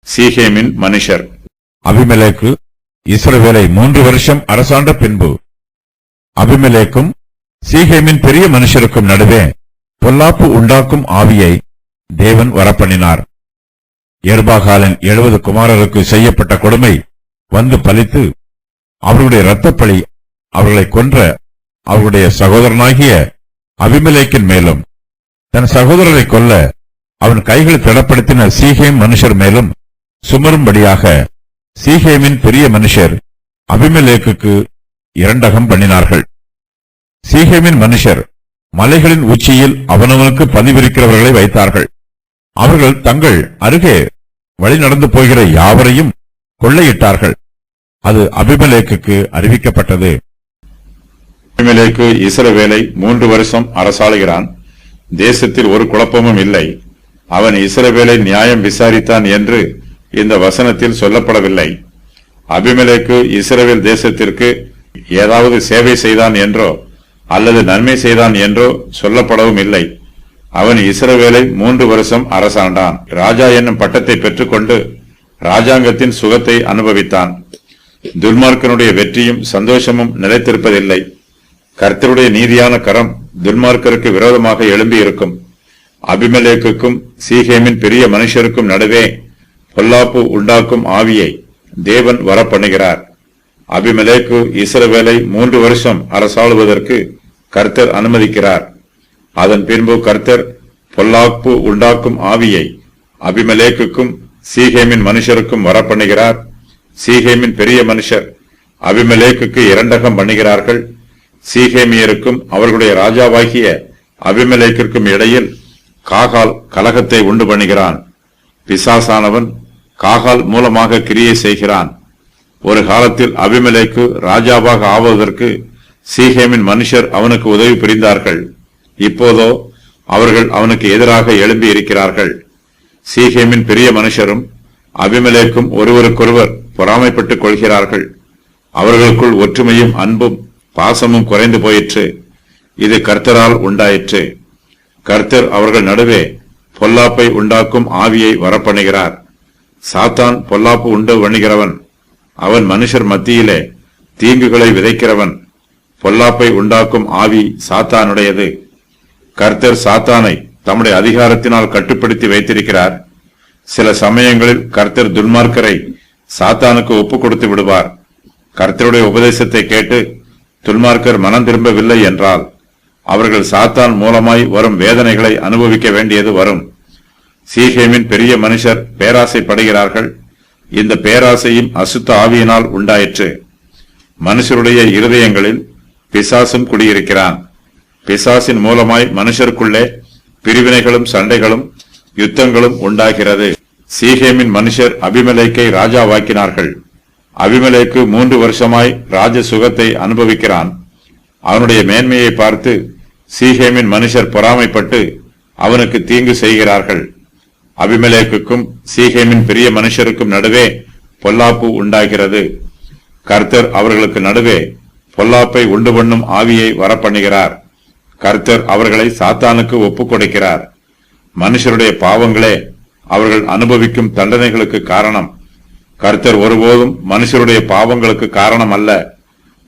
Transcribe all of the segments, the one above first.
சீகேமின் மனுஷர். அபிமெலேக்கு இஸ்ரவேலை 3 வருஷம் அரசாண்ட பின்பு அபிமெலேக்கும் சீகேமின் பெரிய மனுஷருக்கும் நடுவே பொல்லாப்பு உண்டாக்கும் ஆவியை தேவன் வரப்பண்ணினார். எர்பாகாலின் 70 குமாரருக்கு செய்யப்பட்ட கொடுமை வந்து பலித்து அவர்களுடைய இரத்தப்பழி அவர்களை கொன்ற அவர்களுடைய சகோதரனாகிய அபிமெலேக்கின் மேலும் தன் சகோதரரை கொல்ல அவன் கைகளை திடப்படுத்தின சீகேம் மனுஷர் மேலும் சுமரும்படியாக சீகேமின் பெரிய மனுஷர் அபிமெலேக்குக்கு இரண்டகம் பண்ணினார்கள். சீகேமின் மனுஷர் மலைகளின் உச்சியில் அவனவனுக்கு பதிவிருக்கிறவர்களை வைத்தார்கள். அவர்கள் தங்கள் அருகே வழி நடந்து போகிற யாவரையும் கொள்ளையிட்டார்கள். அது அபிமெலேக்குக்கு அறிவிக்கப்பட்டது. அபிமெலேக்கு இஸ்ரவேலை 3 வருஷம் அரசாளுகிறான். தேசத்தில் ஒரு குழப்பமும் இல்லை. அவன் இஸ்ரவேலை நியாயம் விசாரித்தான் என்று இந்த வசனத்தில் சொல்லப்படவில்லை. அபிமெலேக்கு இஸ்ரவேல் தேசத்திற்கு ஏதாவது சேவை செய்தான் என்றோ அல்லது நன்மை செய்தான் என்றோ சொல்லப்படவும் இல்லை. அவன் இஸ்ரவேலை 3 வருஷம் அரசாண்டான். ராஜா என்னும் பட்டத்தை பெற்றுக்கொண்டு ராஜாங்கத்தின் சுகத்தை அனுபவித்தான். துன்மார்க்கனுடைய வெற்றியும் சந்தோஷமும் நிலைத்திருப்பதில்லை. கர்த்தருடைய நீதியான கரம் துன்மார்க்கருக்கு விரோதமாக எழும்பி இருக்கும். அபிமெலேக்குக்கும் சீகேமின் பெரிய மனுஷருக்கும் நடுவே பொல்லாப்பு உண்டாக்கும் ஆவியை தேவன் வரப்பண்ணுகிறார். அபிமெலேக்கு இஸ்ரவேலை 3 வருஷம் அரசாளுவதற்கு கர்த்தர் அனுமதிக்கிறார். அதன் பின்பு கர்த்தர் பொல்லாப்பு உண்டாக்கும் ஆவியை அபிமெலேக்குக்கும் சீகேமின் மனுஷருக்கும் வரப்பண்ணுகிறார். சீகேமின் பெரிய மனுஷர் அபிமெலேக்குக்கு இரண்டகம் பண்ணுகிறார்கள். சீகேமியருக்கும் அவர்களுடைய ராஜாவாகிய அபிமெலேக்கிற்கும் இடையில் காகால் கலகத்தை உண்டு பண்ணுகிறான். பிசாசானவன் காகால் மூலமாக கிரியை செய்கிறான். ஒரு காலத்தில் அபிமெலேக்கு ராஜாவாக ஆவதற்கு சீகேமின் மனுஷர் அவனுக்கு உதவி புரிந்தார்கள். இப்போதோ அவர்கள் அவனுக்கு எதிராக எழும்பி இருக்கிறார்கள். சீகேமின் பெரிய மனுஷரும் அபிமெலேக்கும் ஒருவருக்கொருவர் பொறாமைப்பட்டுக் கொள்கிறார்கள். அவர்களுக்குள் ஒற்றுமையும் அன்பும் பாசமும் குறைந்து போயிற்று. இது கர்த்தரால் உண்டாயிற்று. கர்த்தர் அவர்கள் நடுவே பொல்லாப்பை உண்டாக்கும் ஆவியை வரப்பண்ணுகிறார். சாத்தான் பொல்லாப்பு உண்டு பண்ணுகிறவன். அவன் மனுஷர் மத்தியிலே தீங்குகளை விதைக்கிறவன். பொல்லாப்பை உண்டாக்கும் ஆவி சாத்தானுடையது. கர்த்தர் சாத்தானை தம்முடைய அதிகாரத்தினால் கட்டுப்படுத்தி வைத்திருக்கிறார். சில சமயங்களில் கர்த்தர் துன்மார்க்கரை சாத்தானுக்கு ஒப்பு கொடுத்து விடுவார். கர்த்தருடைய உபதேசத்தை கேட்டு துன்மார்க்கர் மனம் திரும்பவில்லை என்றால் அவர்கள் சாத்தான் மூலமாய் வரும் வேதனைகளை அனுபவிக்க வேண்டியது வரும். சீகேமின் பெரிய மனுஷர் பேராசைப்படுகிறார்கள். இந்த பேராசையும் அசுத்த ஆவியினால் உண்டாயிற்று. மனுஷருடைய இருதயங்களில் பிசாசும் குடியிருக்கிறான். பிசாசின் மூலமாய் மனுஷருக்குள்ளே பிரிவினைகளும் சண்டைகளும் யுத்தங்களும் உண்டாகிறது. சீகேமின் மனுஷர் அபிமெலேக்கை ராஜாவாக்கினார்கள். அபிமெலேக்கு 3 வருஷமாய் ராஜ சுகத்தை அனுபவிக்கிறான். அவனுடைய மேன்மையை பார்த்து சீகேமின் மனுஷர் பொறாமைப்பட்டு அவனுக்கு தீங்கு செய்கிறார்கள். அபிமெலேக்குக்கும் சீகேமின் பெரிய மனுஷருக்கும் நடுவே பொல்லாப்பு உண்டாகிறது. கர்த்தர் அவர்களுக்கு நடுவே பொல்லாப்பை உண்டு பண்ணும் ஆவியை வரப்பண்ணுகிறார். கர்த்தர் அவர்களை சாத்தானுக்கு ஒப்புக் கொடுக்கிறார். மனுஷருடைய பாவங்களே அவர்கள் அனுபவிக்கும் தண்டனைகளுக்கு காரணம். கர்த்தர் ஒருபோதும் மனுஷருடைய பாவங்களுக்கு காரணம் அல்ல.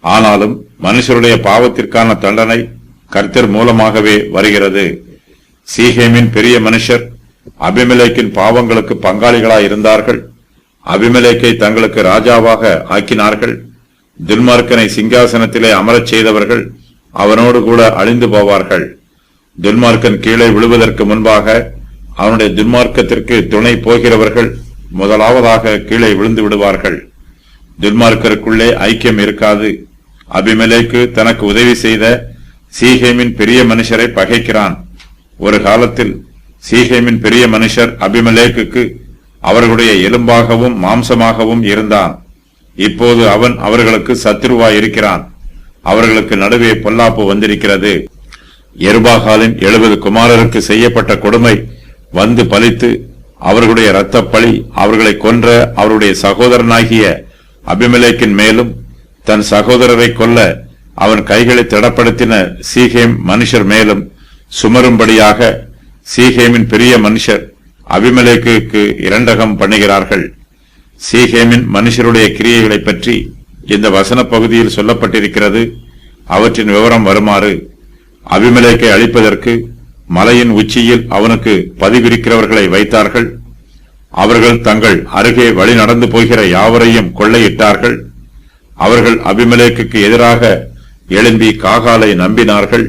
ஆனாலும் மனுஷருடைய பாவத்திற்கான தண்டனை கர்த்தர் மூலமாகவே வருகிறது. சீகேமின் பெரிய மனுஷர் அபிமெலேக்கின் பாவங்களுக்கு பங்காளிகளாய் இருந்தார்கள். அபிமெலேக்கை தங்களுக்கு ராஜாவாக ஆக்கினார்கள். துன்மார்க்கனை சிங்காசனத்திலே அமரச் செய்தவர்கள் அவனோடு கூட அழிந்து போவார்கள். துன்மார்க்கன் கீழே விழுவதற்கு முன்பாக அவனுடைய துன்மார்க்கத்திற்கு துணை போகிறவர்கள் முதலாவதாக கீழே விழுந்து விடுவார்கள். துன்மார்க்கருக்குள்ளே ஐக்கியம் இருக்காது. அபிமெலேக்கு தனக்கு உதவி செய்த சீகேமின் பெரிய மனுஷரை பகைக்கிறான். ஒரு காலத்தில் சீகேமின் பெரிய மனுஷர் அபிமெலேக்குக்கு அவர்களுடைய எலும்பாகவும் மாம்சமாகவும் இருந்தான். இப்போது அவன் அவர்களுக்கு சத்துருவாய் இருக்கிறான். அவர்களுக்கு நடுவே பொல்லாப்பு வந்திருக்கிறது. எருபாகாலின் 70 குமாரருக்கு செய்யப்பட்ட கொடுமை வந்து பலித்து அவர்களுடைய இரத்தப்பழி அவர்களை கொன்ற அவருடைய சகோதரனாகிய அபிமெலேக்கின் மேலும் தன் சகோதரரை கொல்ல அவன் கைகளை திடப்படுத்தின சீகேம் மனுஷர் மேலும் சுமரும்படியாக சீகேமின் பெரிய மனுஷர் அபிமெலேக்குக்கு இரண்டகம் பண்ணுகிறார்கள். சீகேமின் மனுஷருடைய கிரியைகளை பற்றி இந்த வசன பகுதியில் சொல்லப்பட்டிருக்கிறது. அவற்றின் விவரம் வருமாறு: அபிமெலேக்கை அழிப்பதற்கு மலையின் உச்சியில் அவனுக்கு பதிவிருக்கிறவர்களை வைத்தார்கள். அவர்கள் தங்கள் அருகே வழி நடந்து போகிற யாவரையும் கொள்ளையிட்டார்கள். அவர்கள் அபிமெலேக்குக்கு எதிராக எழும்பி காகாலை நம்பினார்கள்.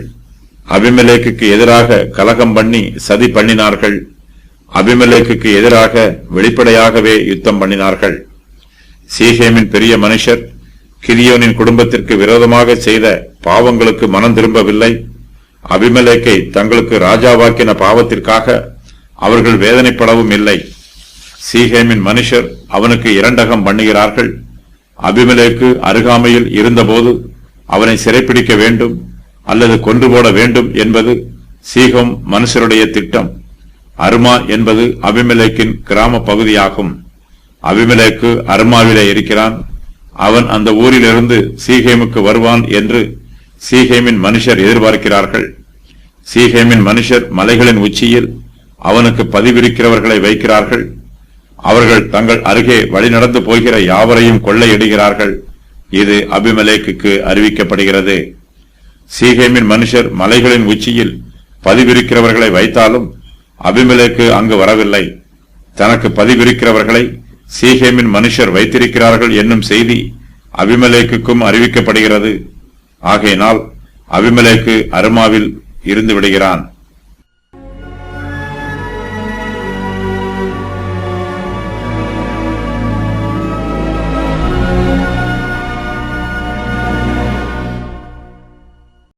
அபிமெலேக்குக்கு எதிராக கலகம் பண்ணி சதி பண்ணினார்கள். அபிமெலேக்குக்கு எதிராக வெளிப்படையாகவே யுத்தம் பண்ணினார்கள். சீகேமின் பெரிய மனுஷர் கிதியோனின் குடும்பத்திற்கு விரோதமாக செய்த பாவங்களுக்கு மனம் திரும்பவில்லை. அபிமெலேக்கை தங்களுக்கு ராஜாவாக்கின பாவத்திற்காக அவர்கள் வேதனைப்படவும் இல்லை. சீகேமின் மனுஷர் அவனுக்கு இரண்டகம் பண்ணுகிறார்கள். அபிமெலேக்கு அருகாமையில் இருந்தபோது அவனை சிறைப்பிடிக்க வேண்டும் அல்லது கொன்று போட வேண்டும் என்பது சீகோம் மனுஷருடைய திட்டம். அருமா என்பது அபிமெலேக்கின் கிராம பகுதியாகும். அபிமெலேக்கு அருமாவிலே இருக்கிறான். அவன் அந்த ஊரிலிருந்து சீகேமுக்கு வருவான் என்று சீகேமின் மனுஷர் எதிர்பார்க்கிறார்கள். சீகேமின் மனுஷர் மலைகளின் உச்சியில் அவனுக்கு பதிவிருக்கிறவர்களை வைக்கிறார்கள். அவர்கள் தங்கள் அருகே வழிநடந்து போகிற யாவரையும் கொள்ளையிடுகிறார்கள். இது அபிமெலேக்குக்கு அறிவிக்கப்படுகிறது. சீகேமின் மனுஷர் மலைகளின் உச்சியில் பதிவிருக்கிறவர்களை வைத்தாலும் அபிமெலேக்கு அங்கு வரவில்லை. தனக்கு பதிவிருக்கிறவர்களை சீகேமின் மனுஷர் வைத்திருக்கிறார்கள் என்னும் செய்தி அபிமெலேக்குக்கும் அறிவிக்கப்படுகிறது. ஆகையினால் அபிமெலேக்கு அருமாவில் இருந்து விடுகிறான்.